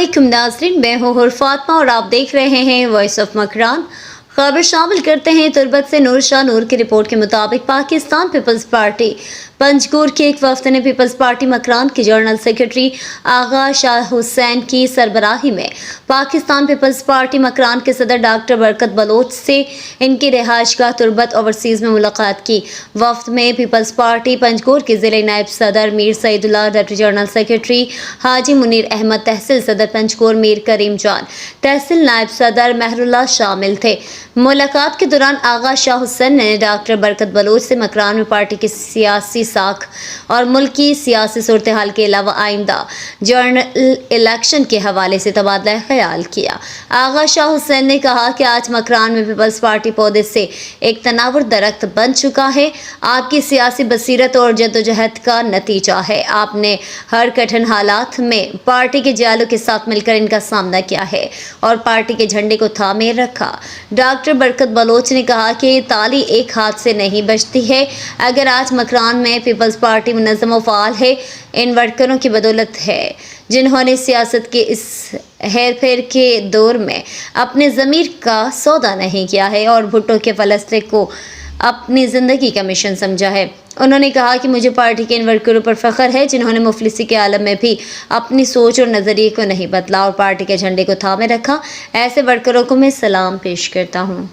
अस्सलामुअलैकुम नाज़रीन, मैं हूँ हुर फातिमा और आप देख रहे हैं वॉइस ऑफ मकरान। खबर शामिल करते हैं तुर्बत से। नूर शाह नूर की रिपोर्ट के मुताबिक पाकिस्तान पीपल्स पार्टी पंजगुर के एक वफ्द ने पीपल्स पार्टी मकरान के जनरल सेक्रेटरी आगा शाह हुसैन की सरबराही में पाकिस्तान पीपल्स पार्टी मकरान के सदर डॉक्टर बरकत बलोच से इनकी रिहाइशगाह तुर्बत ओवरसीज़ में मुलाकात की। वफ्द में पीपल्स पार्टी पंजगुर के ज़िले नायब सदर Mir Saidullah, deputy general secretary Haji Munir Ahmed, तहसील सदर पंजगुर मीर करीम जान, तहसील नायब सदर महरुल्लाह शामिल थे। मुलाकात के दौरान आगा शाह हुसैन ने डॉक्टर बरकत बलोच से मकरान में पार्टी की सियासी साख और मुल्क की सियासी सूरत हाल के अलावा आइंदा जनरल इलेक्शन के हवाले से तबादला ख्याल किया। आगा शाह हुसैन ने कहा कि आज मकरान में पीपल्स पार्टी पौधे से एक तनावर दरख्त बन चुका है। आपकी सियासी बसीरत और जद्दोजहद का नतीजा है। आपने हर कठिन हालात में पार्टी के जालों के साथ मिलकर इनका सामना किया है और पार्टी के झंडे को थामे रखा। डॉक्टर बरकत बलोच ने कहा कि ताली एक हाथ से नहीं बजती है। अगर आज मकरान में पीपल्स पार्टी मुनज़्ज़म व फ़ाल है, इन वर्करों की बदौलत है जिन्होंने सियासत के इस हेर फेर के दौर में अपने ज़मीर का सौदा नहीं किया है और भुट्टो के फलसफे को अपनी ज़िंदगी का मिशन समझा है। उन्होंने कहा कि मुझे पार्टी के इन वर्करों पर फ़ख्र है जिन्होंने मुफलिसी के आलम में भी अपनी सोच और नज़रिए को नहीं बदला और पार्टी के झंडे को थामे रखा। ऐसे वर्करों को मैं सलाम पेश करता हूँ।